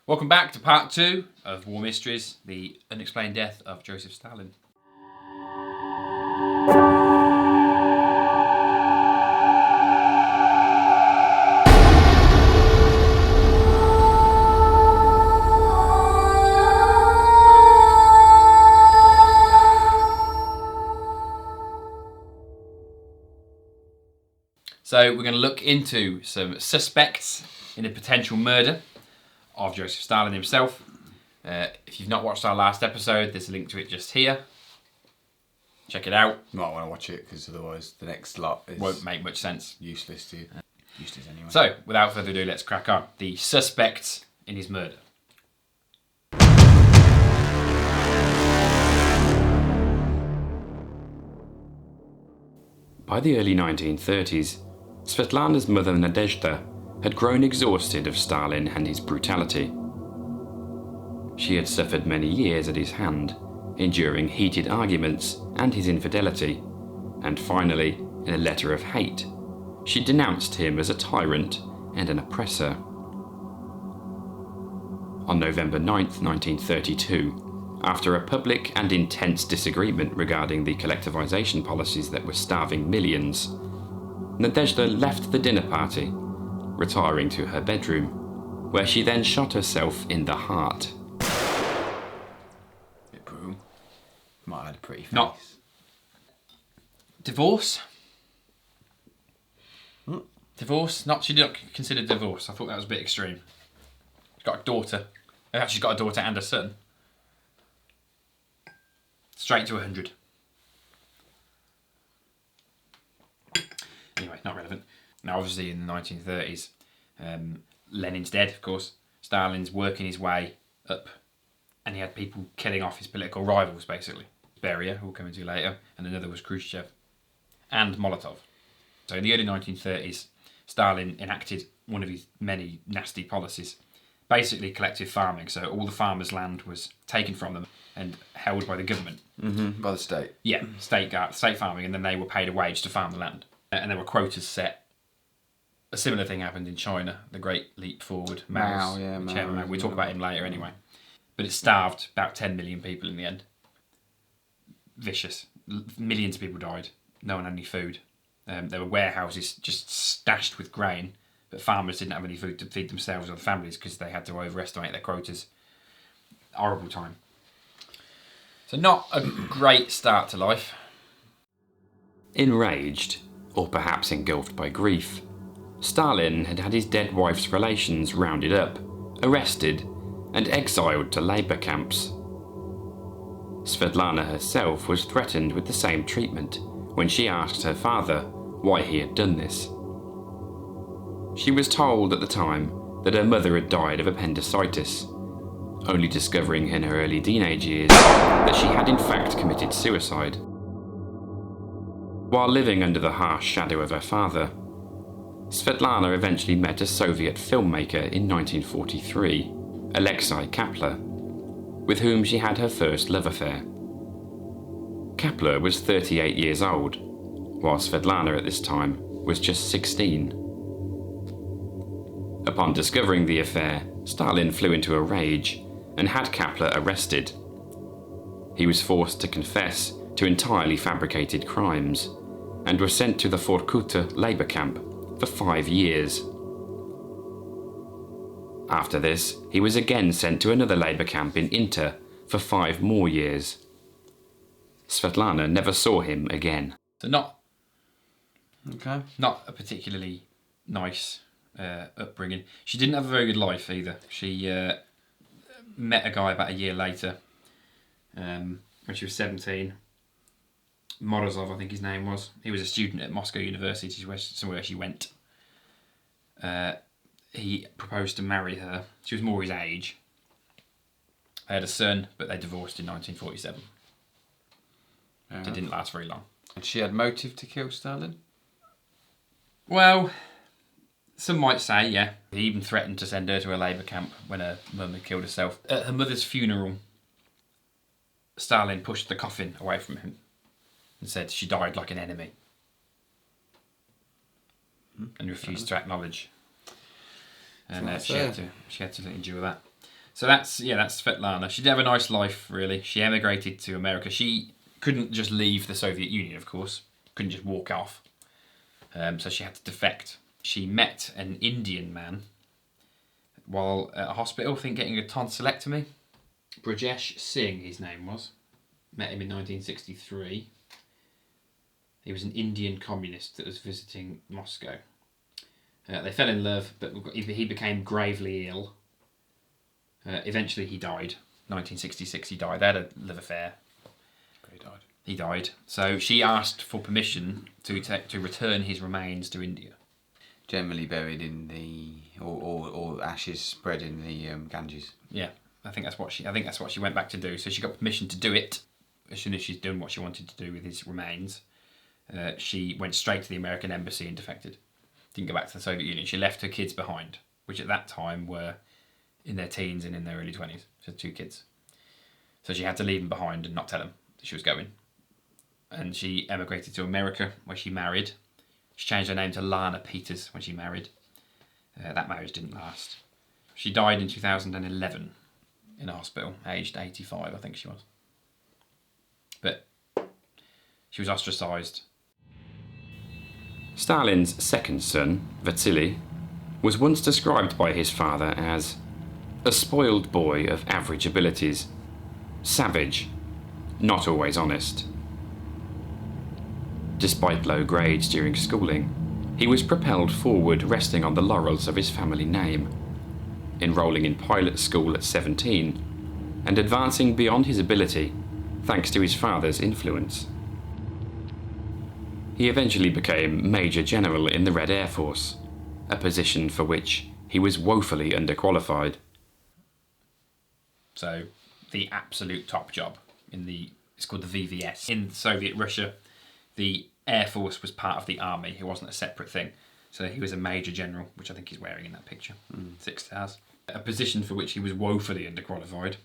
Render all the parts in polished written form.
Welcome back to part 2 of War Mysteries, the unexplained death of Joseph Stalin. So we're going to look into some suspects in a potential murder of Joseph Stalin himself. If you've not watched our last episode, there's a link to it just here. Check it out. You might want to watch it because otherwise the next lot Won't make much sense. Useless to you. Useless anyway. So, without further ado, let's crack on. The suspects in his murder. By the early 1930s, Svetlana's mother Nadezhda had grown exhausted of Stalin and his brutality. She had suffered many years at his hand, enduring heated arguments and his infidelity, and finally, in a letter of hate, she denounced him as a tyrant and an oppressor. On November 9th, 1932, after a public and intense disagreement regarding the collectivization policies that were starving millions, Nadezhda left the dinner party, retiring to her bedroom, where she then shot herself in the heart. Bit brutal. Might have had a pretty face. Not divorce. Divorce? Not she didn't consider divorce. I thought that was a bit extreme. She's got a daughter. Actually, she's got a daughter and a son. Straight to 100. Anyway, not relevant. Now, obviously, in the 1930s, Lenin's dead, of course. Stalin's working his way up, and he had people killing off his political rivals, basically. Beria, who we'll come into later, and another was Khrushchev, and Molotov. So in the early 1930s, Stalin enacted one of his many nasty policies, basically collective farming. So all the farmers' land was taken from them and held by the government. By the state. Yeah, state farming, and then they were paid a wage to farm the land. And there were quotas set. A similar thing happened in China, the Great Leap Forward. Mao, Chairman Mao. We'll talk about him later anyway. But it starved about 10 million people in the end. Vicious. Millions of people died. No one had any food. There were warehouses just stashed with grain, but farmers didn't have any food to feed themselves or the families because they had to overestimate their quotas. Horrible time. So not a great start to life. Enraged, or perhaps engulfed by grief, Stalin had had his dead wife's relations rounded up, arrested, and exiled to labour camps. Svetlana herself was threatened with the same treatment when she asked her father why he had done this. She was told at the time that her mother had died of appendicitis, only discovering in her early teenage years that she had in fact committed suicide. While living under the harsh shadow of her father, Svetlana eventually met a Soviet filmmaker in 1943, Alexei Kapler, with whom she had her first love affair. Kapler was 38 years old, while Svetlana at this time was just 16. Upon discovering the affair, Stalin flew into a rage and had Kapler arrested. He was forced to confess to entirely fabricated crimes and was sent to the Vorkuta labour camp for 5 years. After this, he was again sent to another labour camp in Inter for 5 more years. Svetlana never saw him again. So not Okay. a particularly nice upbringing. She didn't have a very good life either. She met a guy about a year later when she was 17. Morozov, I think his name was. He was a student at Moscow University, somewhere she went. He proposed to marry her. She was more his age. They had a son, but they divorced in 1947. It didn't last very long. And she had motive to kill Stalin? Well, some might say, yeah. He even threatened to send her to a labour camp when her mum had killed herself. At her mother's funeral, Stalin pushed the coffin away from him and said she died like an enemy. And refused to acknowledge. And she had to endure that. So that's Svetlana. She did have a nice life, really. She emigrated to America. She couldn't just leave the Soviet Union, of course. Couldn't just walk off. So she had to defect. She met an Indian man while at a hospital, I think getting a tonsillectomy. Brajesh Singh, his name was. Met him in 1963. He was an Indian communist that was visiting Moscow. They fell in love, but he became gravely ill. Eventually he died. 1966 he died. They had a love affair. He died. So she asked for permission to return his remains to India. Generally buried in the or ashes spread in the Ganges. Yeah, I think that's what she went back to do. So she got permission to do it. As soon as she's done what she wanted to do with his remains, she went straight to the American embassy and defected. Didn't go back to the Soviet Union. She left her kids behind, which at that time were in their teens and in their early 20s. So 2 kids. So she had to leave them behind and not tell them that she was going. And she emigrated to America, where she married. She changed her name to Lana Peters when she married. That marriage didn't last. She died in 2011 in a hospital, aged 85, I think she was. But she was ostracised. Stalin's second son, Vasily, was once described by his father as a spoiled boy of average abilities, savage, not always honest. Despite low grades during schooling, he was propelled forward resting on the laurels of his family name, enrolling in pilot school at 17 and advancing beyond his ability thanks to his father's influence. He eventually became Major General in the Red Air Force, a position for which he was woefully underqualified. So, the absolute top job it's called the VVS. In Soviet Russia, the Air Force was part of the army. It wasn't a separate thing. So he was a Major General, which I think he's wearing in that picture. 6 stars. A position for which he was woefully underqualified.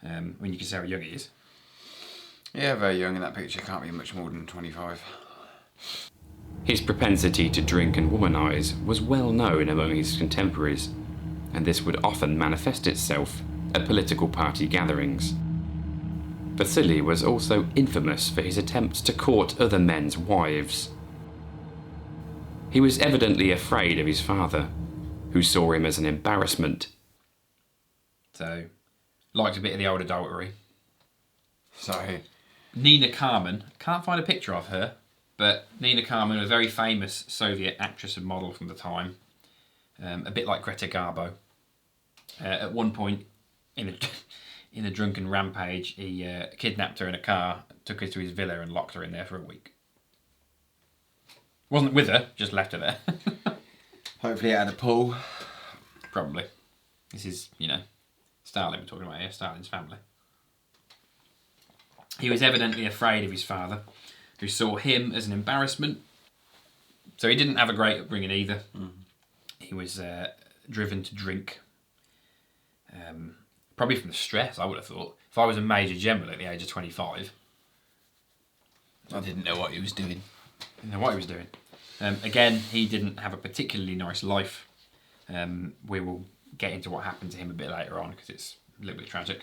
When you consider how young he is. Yeah, very young in that picture. Can't be much more than 25. His propensity to drink and womanize was well known among his contemporaries, and this would often manifest itself at political party gatherings. Vasily was also infamous for his attempts to court other men's wives. He was evidently afraid of his father, who saw him as an embarrassment. So, liked a bit of the old adultery. So, Nina Carmen, can't find a picture of her, but Nina Carmen, a very famous Soviet actress and model from the time, a bit like Greta Garbo. At one point, in a drunken rampage, he kidnapped her in a car, took her to his villa and locked her in there for a week. Wasn't with her, just left her there. hopefully at a pool. Probably. This is, Stalin we're talking about here, Stalin's family. He was evidently afraid of his father, who saw him as an embarrassment. So he didn't have a great upbringing either. He was driven to drink. Probably from the stress, I would have thought. If I was a Major General at the age of 25... I didn't know what he was doing. Didn't know what he was doing. Again, he didn't have a particularly nice life. We will get into what happened to him a bit later on, because it's a little bit tragic.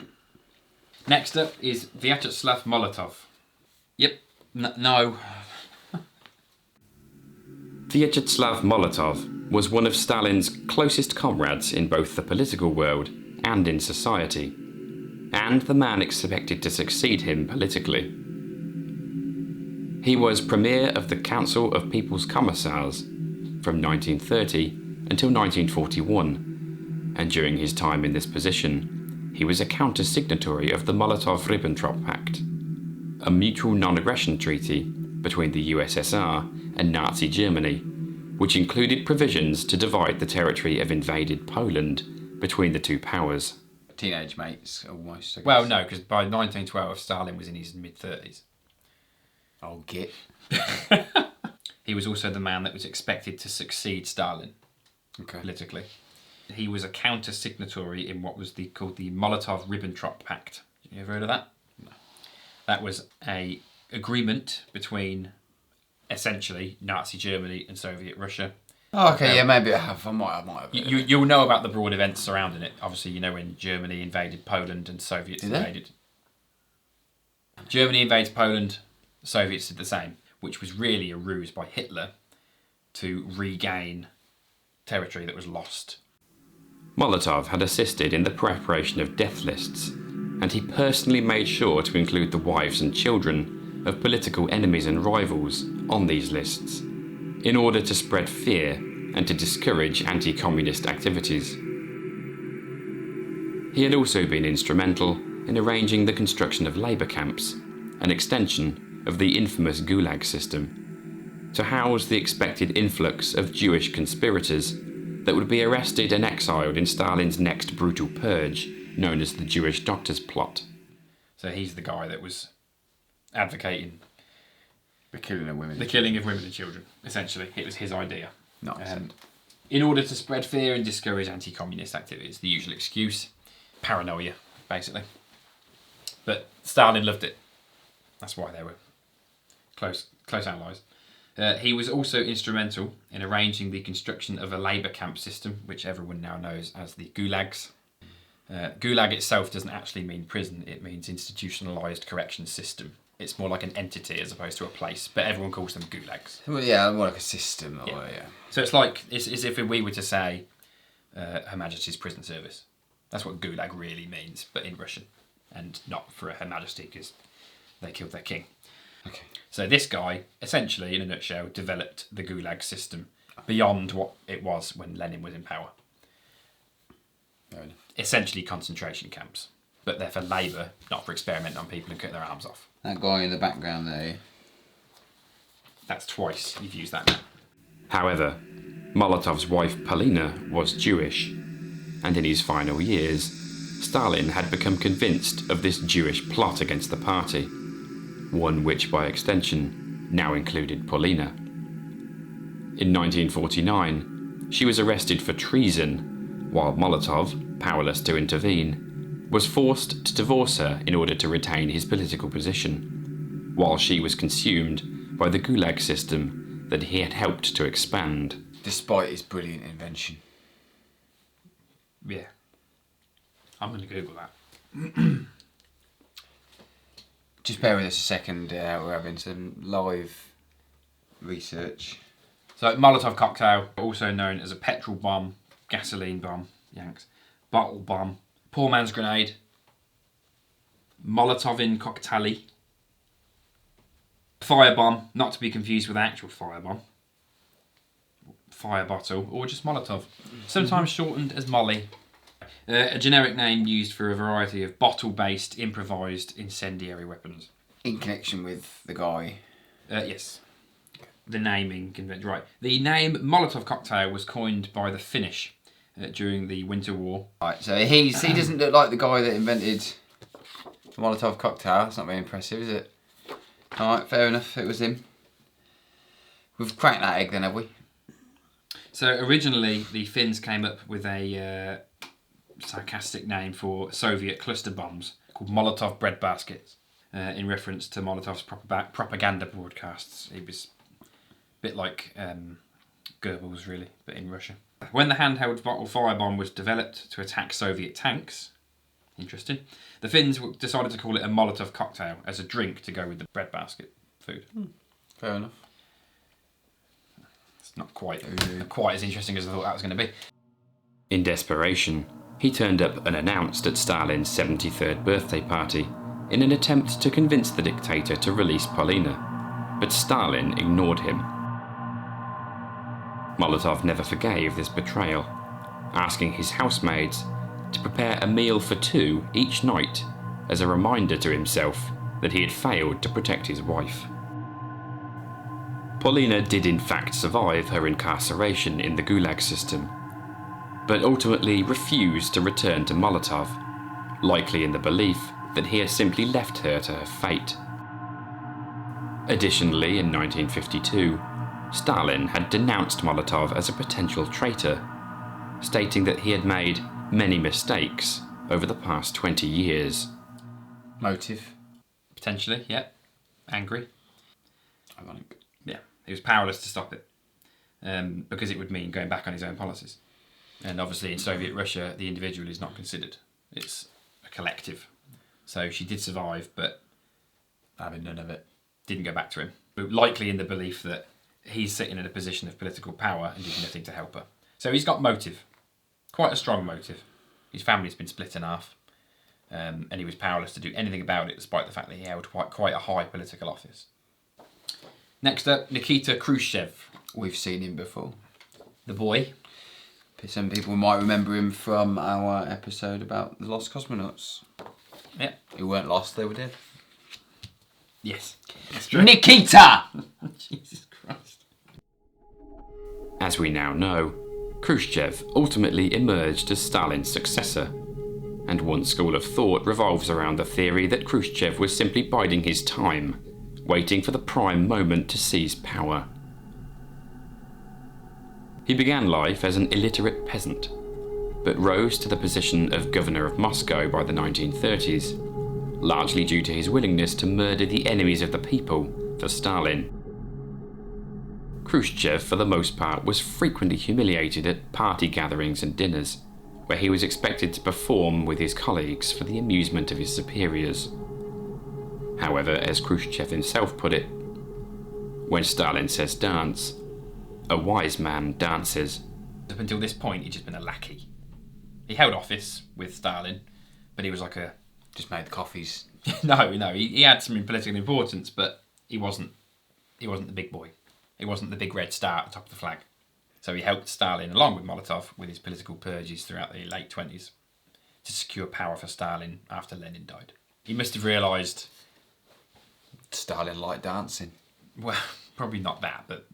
Next up is Vyacheslav Molotov. Yep. No. Vyacheslav Molotov was one of Stalin's closest comrades in both the political world and in society, and the man expected to succeed him politically. He was Premier of the Council of People's Commissars from 1930 until 1941, and during his time in this position, he was a counter-signatory of the Molotov-Ribbentrop Pact, a mutual non-aggression treaty between the USSR and Nazi Germany, which included provisions to divide the territory of invaded Poland between the two powers. Teenage mates, almost, I guess. Well, no, because by 1912, Stalin was in his mid-30s. Oh, git. He was also the man that was expected to succeed Stalin politically. He was a counter-signatory in what was called the Molotov-Ribbentrop Pact. You ever heard of that? No. That was an agreement between, essentially, Nazi Germany and Soviet Russia Oh, okay, yeah, maybe I have. I might have. You'll know about the broad events surrounding it. Obviously, you know when Germany invaded Poland and Soviets invaded. Germany invades Poland, Soviets did the same, which was really a ruse by Hitler to regain territory that was lost. Molotov had assisted in the preparation of death lists, and he personally made sure to include the wives and children of political enemies and rivals on these lists, in order to spread fear and to discourage anti-communist activities. He had also been instrumental in arranging the construction of labour camps, an extension of the infamous Gulag system, to house the expected influx of Jewish conspirators that would be arrested and exiled in Stalin's next brutal purge, known as the Jewish Doctors Plot. So he's the guy that was advocating the killing of women and children, essentially. It was his idea. Not in order to spread fear and discourage anti-communist activities. The usual excuse. Paranoia, basically. But Stalin loved it. That's why they were close allies. He was also instrumental in arranging the construction of a labour camp system, which everyone now knows as the Gulags. Gulag itself doesn't actually mean prison, it means institutionalised correction system. It's more like an entity as opposed to a place, but everyone calls them Gulags. Well, yeah, more like a system. So it's like, it's as if we were to say Her Majesty's Prison Service. That's what Gulag really means, but in Russian, and not for Her Majesty because they killed their king. Okay. So this guy, essentially, in a nutshell, developed the Gulag system beyond what it was when Lenin was in power. Essentially concentration camps, but they're for labour, not for experimenting on people and cutting their arms off. That guy in the background there. That's twice you've used that. However, Molotov's wife Polina was Jewish, and in his final years, Stalin had become convinced of this Jewish plot against the party, one which by extension now included Polina. In 1949, she was arrested for treason, while Molotov, powerless to intervene, was forced to divorce her in order to retain his political position, while she was consumed by the Gulag system that he had helped to expand. Despite his brilliant invention. Yeah. I'm going to Google that. Just bear with us a second, we're having some live research. So Molotov cocktail, also known as a petrol bomb, gasoline bomb, Yanks, bottle bomb, poor man's grenade, Molotovin cocktail, firebomb, not to be confused with actual firebomb, fire bottle, or just Molotov, sometimes shortened as Molly. A generic name used for a variety of bottle-based, improvised, incendiary weapons. In connection with the guy? Yes. The naming convention. Right. The name Molotov cocktail was coined by the Finnish during the Winter War. Right, so he doesn't look like the guy that invented the Molotov cocktail. That's not very impressive, is it? Alright, fair enough, it was him. We've cracked that egg then, have we? So originally the Finns came up with a sarcastic name for Soviet cluster bombs called Molotov breadbaskets, in reference to Molotov's propaganda broadcasts. It was a bit like Goebbels, really, but in Russia. When the handheld bottle firebomb was developed to attack Soviet tanks, interesting, the Finns decided to call it a Molotov cocktail as a drink to go with the breadbasket food. Fair enough. It's not quite as interesting as I thought that was going to be. In desperation, he turned up unannounced at Stalin's 73rd birthday party in an attempt to convince the dictator to release Polina, but Stalin ignored him. Molotov never forgave this betrayal, asking his housemaids to prepare a meal for two each night as a reminder to himself that he had failed to protect his wife. Polina did in fact survive her incarceration in the Gulag system, but ultimately refused to return to Molotov, likely in the belief that he had simply left her to her fate. Additionally, in 1952, Stalin had denounced Molotov as a potential traitor, stating that he had made many mistakes over the past 20 years. Motive? Potentially, yeah. Angry. Ironic. Yeah, he was powerless to stop it. because it would mean going back on his own policies. And obviously in Soviet Russia, the individual is not considered. It's a collective. So she did survive, but having none of it. Didn't go back to him. But likely in the belief that he's sitting in a position of political power and did nothing to help her. So he's got motive. Quite a strong motive. His family's been split in half. And he was powerless to do anything about it, despite the fact that he held quite a high political office. Next up, Nikita Khrushchev. We've seen him before. The boy. Some people might remember him from our episode about the lost cosmonauts. Yeah. Who weren't lost, they were dead. Yes. Nikita! Jesus Christ. As we now know, Khrushchev ultimately emerged as Stalin's successor, and one school of thought revolves around the theory that Khrushchev was simply biding his time, waiting for the prime moment to seize power. He began life as an illiterate peasant, but rose to the position of governor of Moscow by the 1930s, largely due to his willingness to murder the enemies of the people for Stalin. Khrushchev, for the most part, was frequently humiliated at party gatherings and dinners, where he was expected to perform with his colleagues for the amusement of his superiors. However, as Khrushchev himself put it, when Stalin says dance, a wise man dances. Up until this point, he'd just been a lackey. He held office with Stalin, but he was like a... Just made the coffees. No, he had some political importance, but he wasn't the big boy. He wasn't the big red star at the top of the flag. So he helped Stalin, along with Molotov, with his political purges throughout the late 20s, to secure power for Stalin after Lenin died. He must have realised... Stalin liked dancing. Well, probably not that, but...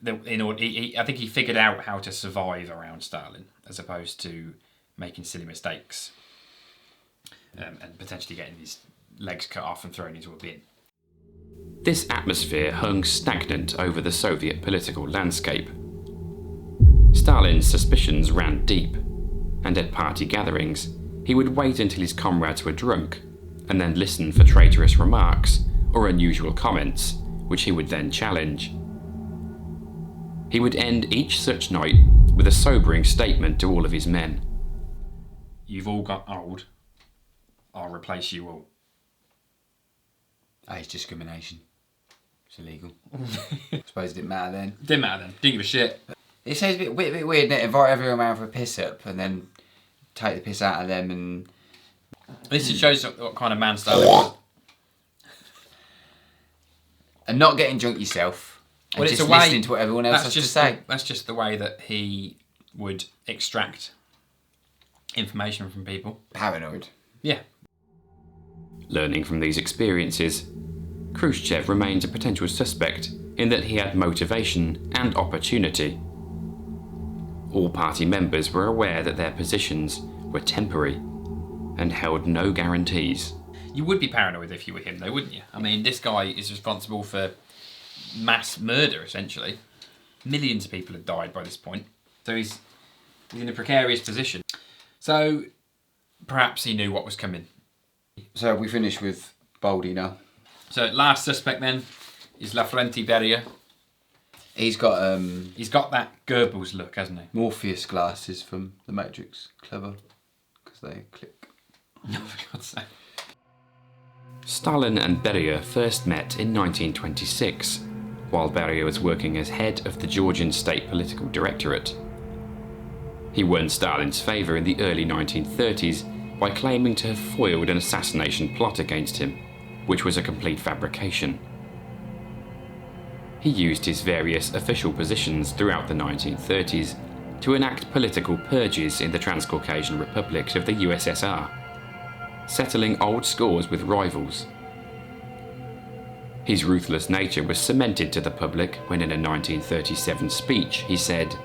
I think he figured out how to survive around Stalin, as opposed to making silly mistakes and potentially getting his legs cut off and thrown into a bin. This atmosphere hung stagnant over the Soviet political landscape. Stalin's suspicions ran deep, and at party gatherings, he would wait until his comrades were drunk, and then listen for traitorous remarks or unusual comments, which he would then challenge. He would end each such night with a sobering statement to all of his men. You've all got old. I'll replace you all. Age discrimination. It's illegal. I suppose it didn't matter then. Didn't matter then. Didn't give a shit. It sounds a bit weird, innit? Invite everyone around for a piss up and then take the piss out of them and... This just shows what kind of man Stalin was. And not getting drunk yourself. And Well, just it's a way, listening to what everyone else has to say. That's just the way that he would extract information from people. Paranoid. Yeah. Learning from these experiences, Khrushchev remains a potential suspect in that he had motivation and opportunity. All party members were aware that their positions were temporary and held no guarantees. You would be paranoid if you were him, though, wouldn't you? I mean, this guy is responsible for mass murder, essentially. Millions of people had died by this point. So he's in a precarious position. So perhaps he knew what was coming. So we finish with Baldy now. So last suspect then is Lavrenti Beria. He's got that Goebbels look, hasn't he? Morpheus glasses from The Matrix. Clever. Because they click. No, for God's sake. Stalin and Beria first met in 1926, while Beria was working as head of the Georgian State Political Directorate. He won Stalin's favour in the early 1930s by claiming to have foiled an assassination plot against him, which was a complete fabrication. He used his various official positions throughout the 1930s to enact political purges in the Transcaucasian republics of the USSR, settling old scores with rivals. His ruthless nature was cemented to the public when in a 1937 speech he said,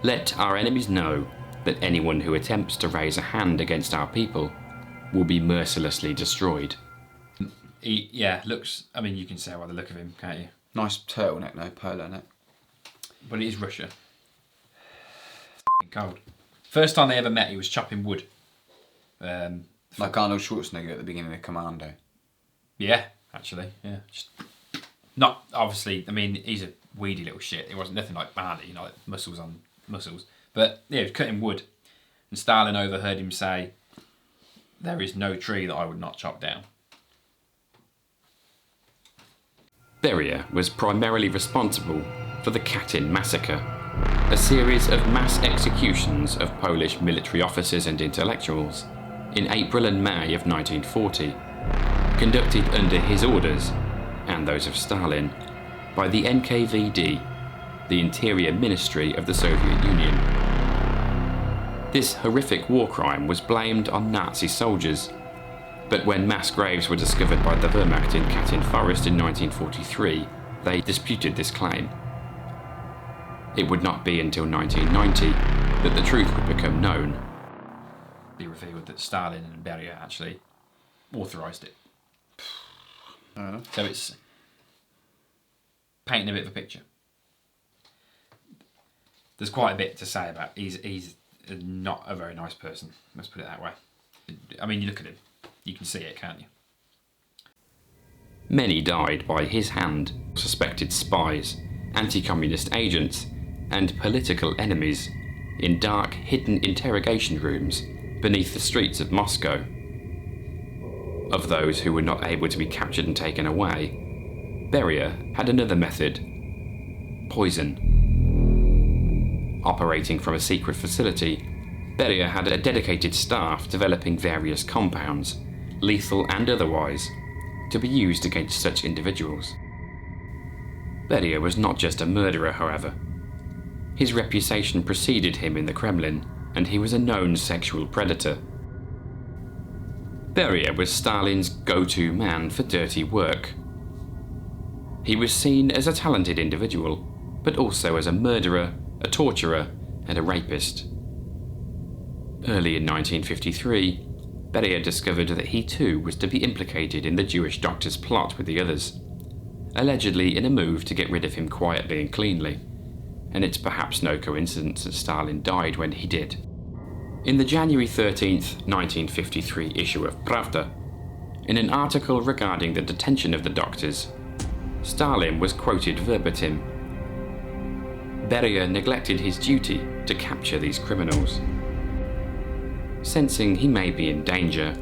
"Let our enemies know that anyone who attempts to raise a hand against our people will be mercilessly destroyed." Looks, I mean, you can say by the look of him, can't you? Nice turtleneck, no polo neck. But it is Russia. It's cold. First time they ever met, he was chopping wood. Like Arnold Schwarzenegger at the beginning of Commando. Yeah, actually, yeah. Just not, obviously, I mean, he's a weedy little shit. It wasn't nothing like Barney, like muscles on muscles. But yeah, he was cutting wood. And Stalin overheard him say, "There is no tree that I would not chop down." Beria was primarily responsible for the Katyn massacre, a series of mass executions of Polish military officers and intellectuals in April and May of 1940, conducted under his orders, and those of Stalin, by the NKVD, the Interior Ministry of the Soviet Union. This horrific war crime was blamed on Nazi soldiers, but when mass graves were discovered by the Wehrmacht in Katyn Forest in 1943, they disputed this claim. It would not be until 1990 that the truth would become known. He revealed that Stalin and Beria actually authorised it. So it's painting a bit of a picture. There's quite a bit to say about he's not a very nice person, let's put it that way. I mean, you look at him, you can see it, can't you? Many died by his hand, suspected spies, anti-communist agents, and political enemies in dark, hidden interrogation rooms beneath the streets of Moscow. Of those who were not able to be captured and taken away, Beria had another method: poison. Operating from a secret facility, Beria had a dedicated staff developing various compounds, lethal and otherwise, to be used against such individuals. Beria was not just a murderer, however. His reputation preceded him in the Kremlin, and he was a known sexual predator. Beria was Stalin's go-to man for dirty work. He was seen as a talented individual, but also as a murderer, a torturer, and a rapist. Early in 1953, Beria discovered that he too was to be implicated in the Jewish doctor's plot with the others, allegedly in a move to get rid of him quietly and cleanly, and it's perhaps no coincidence that Stalin died when he did. In the January 13th, 1953 issue of Pravda, in an article regarding the detention of the doctors, Stalin was quoted verbatim: "Beria neglected his duty to capture these criminals." Sensing he may be in danger,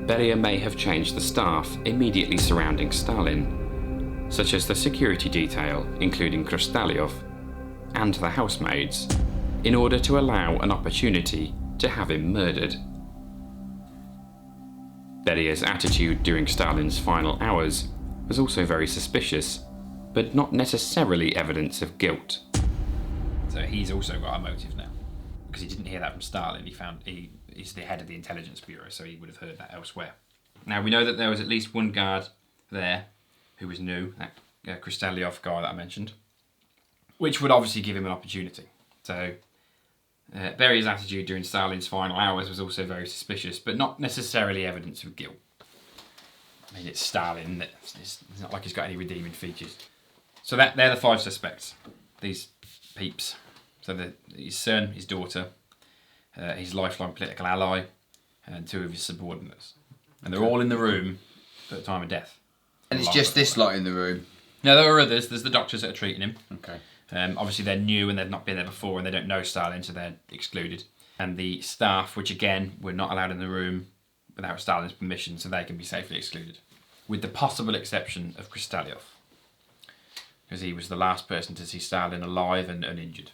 Beria may have changed the staff immediately surrounding Stalin, such as the security detail, including Krustaliov, and the housemaids, in order to allow an opportunity to have him murdered. Beria's attitude during Stalin's final hours was also very suspicious, but not necessarily evidence of guilt. So he's also got a motive now, because he didn't hear that from Stalin. He's the head of the intelligence bureau, so he would have heard that elsewhere. Now we know that there was at least one guard there who was new, that Krustaliov guy that I mentioned, which would obviously give him an opportunity. So Beria's attitude during Stalin's final hours was also very suspicious, but not necessarily evidence of guilt. I mean, it's Stalin. It's not like he's got any redeeming features. So they're the 5 suspects, these peeps. So his son, his daughter, his lifelong political ally, and 2 of his subordinates. And they're all in the room at the time of death. And it's just this lot in the room? No, there are others. There's the doctors that are treating him. Okay. Obviously they're new and they've not been there before and they don't know Stalin, so they're excluded. And the staff, which again were not allowed in the room without Stalin's permission, so they can be safely excluded. With the possible exception of Krustaliov, because he was the last person to see Stalin alive and uninjured.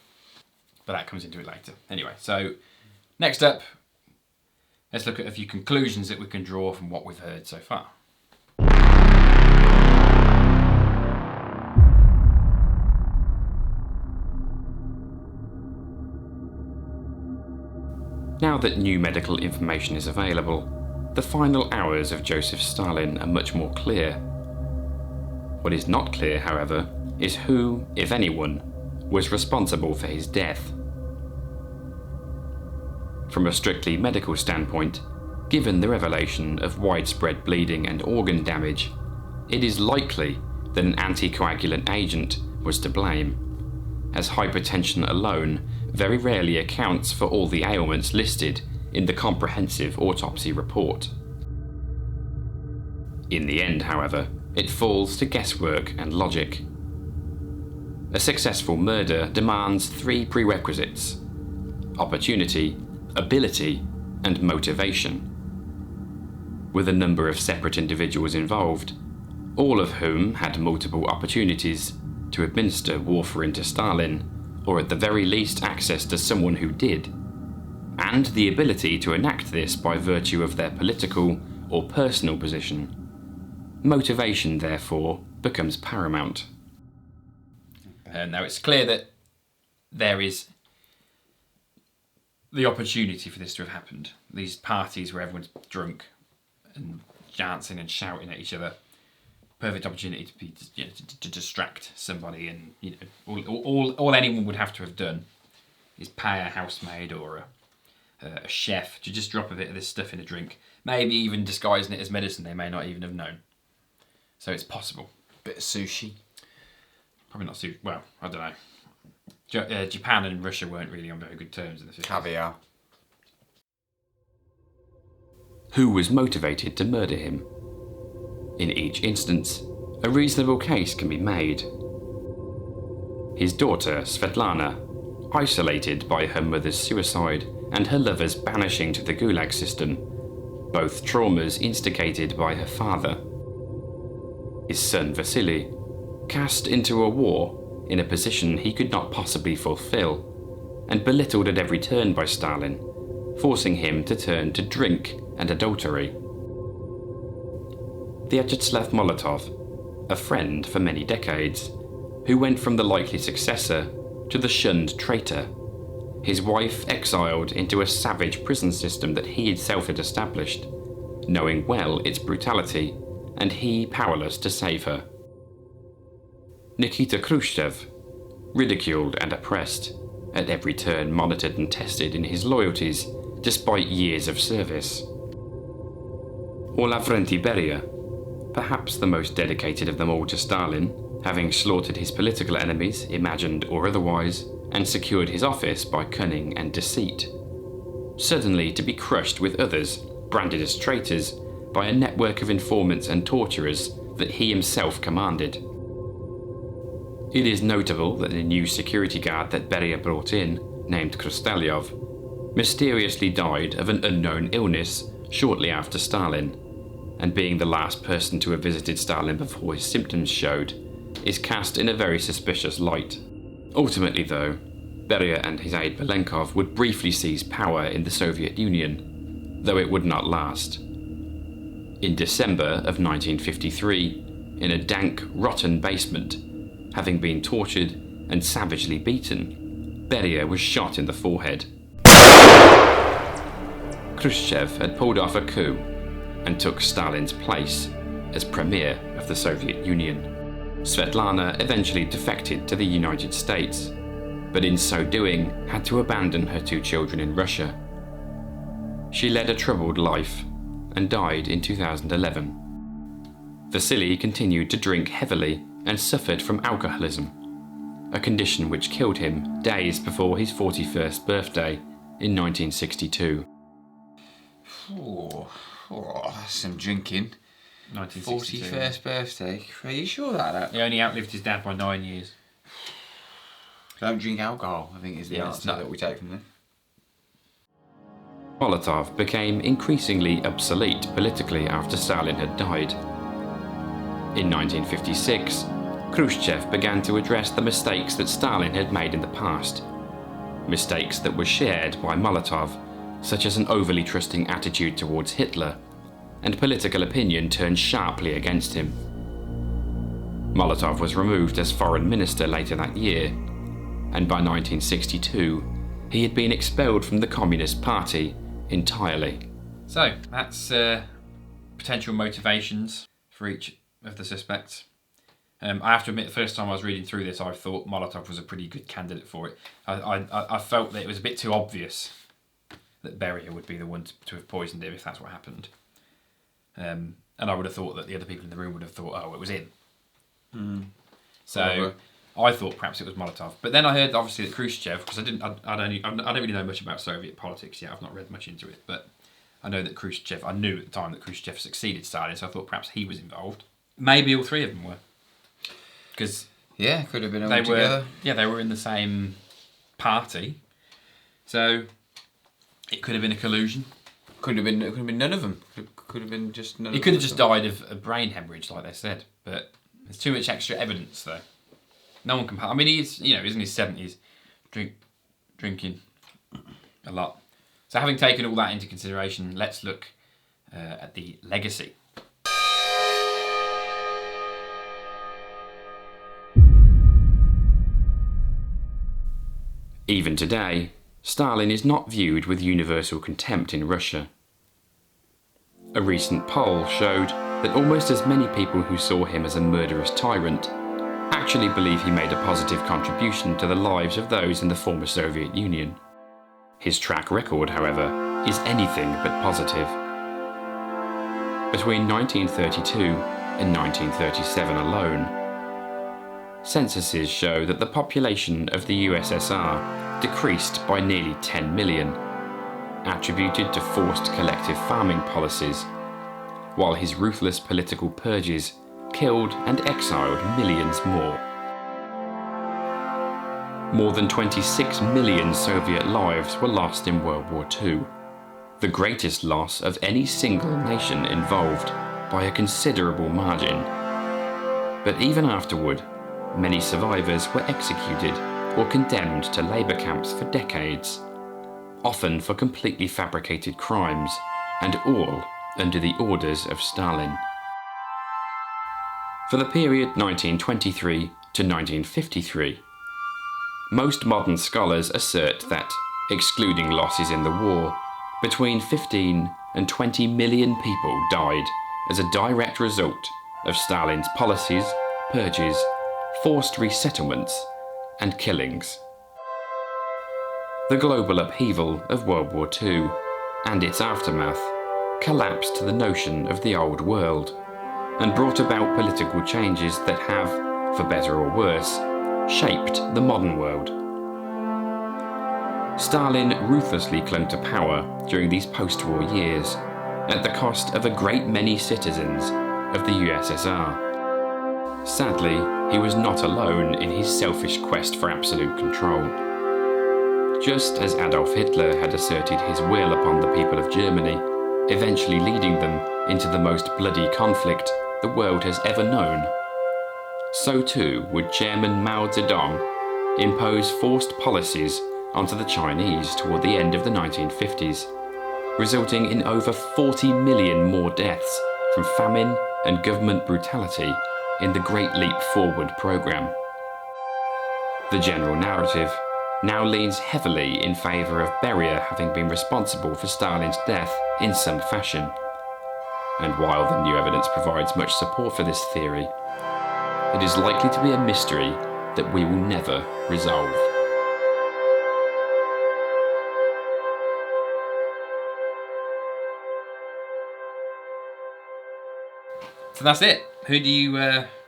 But that comes into it later. Anyway, so next up, let's look at a few conclusions that we can draw from what we've heard so far. Now that new medical information is available, the final hours of Joseph Stalin are much more clear. What is not clear, however, is who, if anyone, was responsible for his death. From a strictly medical standpoint, given the revelation of widespread bleeding and organ damage, it is likely that an anticoagulant agent was to blame, as hypertension alone very rarely accounts for all the ailments listed in the comprehensive autopsy report. In the end, however, it falls to guesswork and logic. A successful murder demands 3 prerequisites: opportunity, ability, and motivation. With a number of separate individuals involved, all of whom had multiple opportunities to administer warfarin to Stalin, or at the very least access to someone who did, and the ability to enact this by virtue of their political or personal position. Motivation, therefore, becomes paramount. Now, it's clear that there is the opportunity for this to have happened. These parties where everyone's drunk and dancing and shouting at each other, perfect opportunity to be to distract somebody, and all anyone would have to have done is pay a housemaid or a chef to just drop a bit of this stuff in a drink, maybe even disguising it as medicine. They may not even have known. So it's possible. Bit of sushi. Probably not sushi. Well, I don't know. Japan and Russia weren't really on very good terms in the 50s. Caviar. Who was motivated to murder him? In each instance, a reasonable case can be made. His daughter, Svetlana, isolated by her mother's suicide and her lover's banishing to the Gulag system, both traumas instigated by her father. His son, Vasily, cast into a war in a position he could not possibly fulfill, and belittled at every turn by Stalin, forcing him to turn to drink and adultery. Vyacheslav Molotov, a friend for many decades, who went from the likely successor to the shunned traitor, his wife exiled into a savage prison system that he himself had established, knowing well its brutality, and he powerless to save her. Nikita Khrushchev, ridiculed and oppressed, at every turn monitored and tested in his loyalties despite years of service. Or Lavrenti Beria, perhaps the most dedicated of them all to Stalin, having slaughtered his political enemies, imagined or otherwise, and secured his office by cunning and deceit. Suddenly to be crushed with others, branded as traitors, by a network of informants and torturers that he himself commanded. It is notable that the new security guard that Beria brought in, named Khrustalyov, mysteriously died of an unknown illness shortly after Stalin, and being the last person to have visited Stalin before his symptoms showed, is cast in a very suspicious light. Ultimately, though, Beria and his aide Belenkov would briefly seize power in the Soviet Union, though it would not last. In December of 1953, in a dank, rotten basement, having been tortured and savagely beaten, Beria was shot in the forehead. Khrushchev had pulled off a coup and took Stalin's place as Premier of the Soviet Union. Svetlana eventually defected to the United States, but in so doing had to abandon her 2 children in Russia. She led a troubled life and died in 2011. Vasily continued to drink heavily and suffered from alcoholism, a condition which killed him days before his 41st birthday in 1962. That's some drinking. 1962. 41st birthday. Are you sure that? He only outlived his dad by 9 years. Don't drink alcohol, I think is the answer that we take from this. Molotov became increasingly obsolete politically after Stalin had died. In 1956, Khrushchev began to address the mistakes that Stalin had made in the past, mistakes that were shared by Molotov, such as an overly trusting attitude towards Hitler, and political opinion turned sharply against him. Molotov was removed as foreign minister later that year, and by 1962, he had been expelled from the Communist Party entirely. So, that's potential motivations for each of the suspects. I have to admit, the first time I was reading through this, I thought Molotov was a pretty good candidate for it. I felt that it was a bit too obvious that Beria would be the one to have poisoned him if that's what happened. And I would have thought that the other people in the room would have thought, oh, it was him. So I thought perhaps it was Molotov. But then I heard, obviously, that Khrushchev, because I don't really know much about Soviet politics yet. I've not read much into it. But I know that Khrushchev, I knew at the time that Khrushchev succeeded Stalin, so I thought perhaps he was involved. Maybe all 3 of them were. Because Yeah, could have been all together. They were in the same party. So it could have been a collusion. Could have been none of them. Could have been just none. He could have just died of a brain hemorrhage, like they said. But there's too much extra evidence, though. No one can. I mean, he's he's in his 70s, drinking a lot. So having taken all that into consideration, let's look at the legacy. Even today, Stalin is not viewed with universal contempt in Russia. A recent poll showed that almost as many people who saw him as a murderous tyrant actually believe he made a positive contribution to the lives of those in the former Soviet Union. His track record, however, is anything but positive. Between 1932 and 1937 alone, censuses show that the population of the USSR decreased by nearly 10 million, attributed to forced collective farming policies, while his ruthless political purges killed and exiled millions more. More than 26 million Soviet lives were lost in World War II, the greatest loss of any single nation involved by a considerable margin. But even afterward, many survivors were executed or condemned to labour camps for decades, often for completely fabricated crimes, and all under the orders of Stalin. For the period 1923 to 1953, most modern scholars assert that, excluding losses in the war, between 15 and 20 million people died as a direct result of Stalin's policies, purges, forced resettlements, and killings. The global upheaval of World War II and its aftermath collapsed the notion of the old world and brought about political changes that have, for better or worse, shaped the modern world. Stalin ruthlessly clung to power during these post-war years at the cost of a great many citizens of the USSR. Sadly, he was not alone in his selfish quest for absolute control. Just as Adolf Hitler had asserted his will upon the people of Germany, eventually leading them into the most bloody conflict the world has ever known, so too would Chairman Mao Zedong impose forced policies onto the Chinese toward the end of the 1950s, resulting in over 40 million more deaths from famine and government brutality in the Great Leap Forward programme. The general narrative now leans heavily in favour of Beria having been responsible for Stalin's death in some fashion. And while the new evidence provides much support for this theory, it is likely to be a mystery that we will never resolve. So that's it. Who do you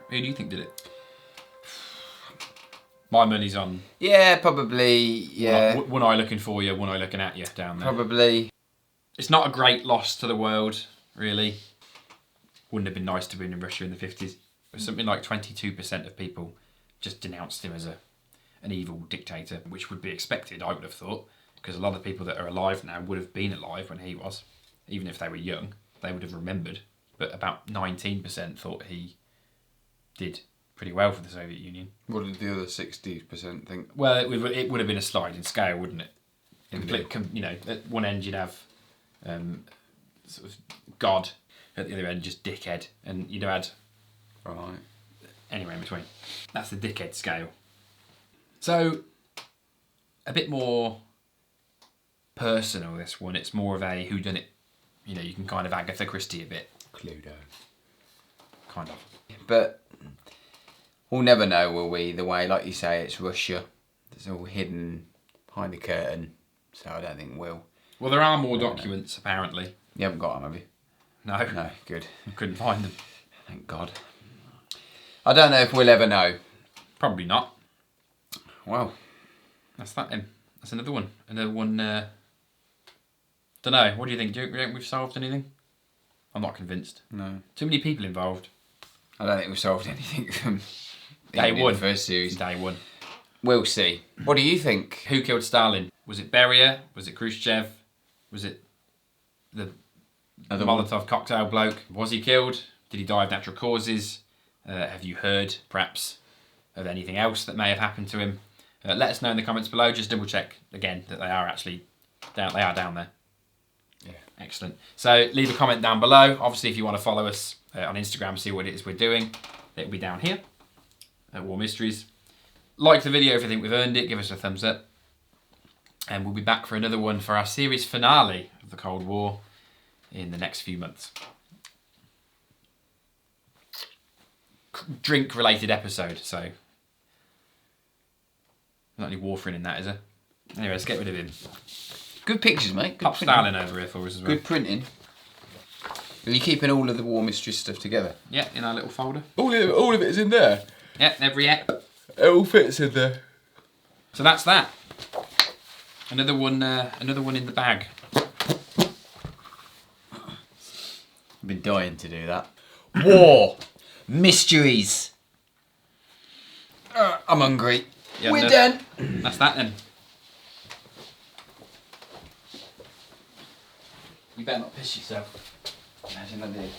think did it? My money's on. Yeah, probably. Yeah. One eye looking for you, one eye looking at you down there. Probably. It's not a great loss to the world, really. Wouldn't have been nice to be in Russia in the 50s. It was something like 22% of people just denounced him as an evil dictator, which would be expected, I would have thought, because a lot of people that are alive now would have been alive when he was. Even if they were young, they would have remembered. But about 19% thought he did pretty well for the Soviet Union. What did the other 60% think? Well, it would have been a sliding scale, wouldn't it? At one end you'd have sort of God, at the other end just dickhead, and you'd have had anywhere in between. That's the dickhead scale. So, a bit more personal, this one. It's more of a whodunit. You can kind of Agatha Christie a bit. Cluedo. Kind of. But we'll never know, will we? The way, like you say, it's Russia. It's all hidden behind the curtain. So I don't think we'll. Well, there are more documents, apparently. You haven't got them, have you? No. No, good. Couldn't find them. Thank God. I don't know if we'll ever know. Probably not. Well. That's that then. That's another one. Another one, don't know. What do you think? Do you think we've solved anything? I'm not convinced. No. Too many people involved. I don't think we've solved anything from Day one. The first series. Day one. We'll see. What do you think? Who killed Stalin? Was it Beria? Was it Khrushchev? Was it the Molotov cocktail bloke? Was he killed? Did he die of natural causes? Have you heard, perhaps, of anything else that may have happened to him? Let us know in the comments below. Just double check again that they are actually down. They are down there. Yeah. Excellent. So leave a comment down below. Obviously, if you want to follow us on Instagram, see what it is we're doing, it'll be down here at War Mysteries. Like the video if you think we've earned it. Give us a thumbs up. And we'll be back for another one for our series finale of the Cold War in the next few months. Drink-related episode, so not any warfarin in that, is there? Anyway, let's get rid of him. Good pictures, mate. Good Pop printing. Stalin over here for us as well. Good printing. Are you keeping all of the War Mysteries stuff together? Yeah, in our little folder. All of it is in there. Yeah, every app. It all fits in there. So that's that. Another one in the bag. I've been dying to do that. War Mysteries. I'm hungry. Yeah, We're done. That's that then. You better not piss yourself. Imagine I did.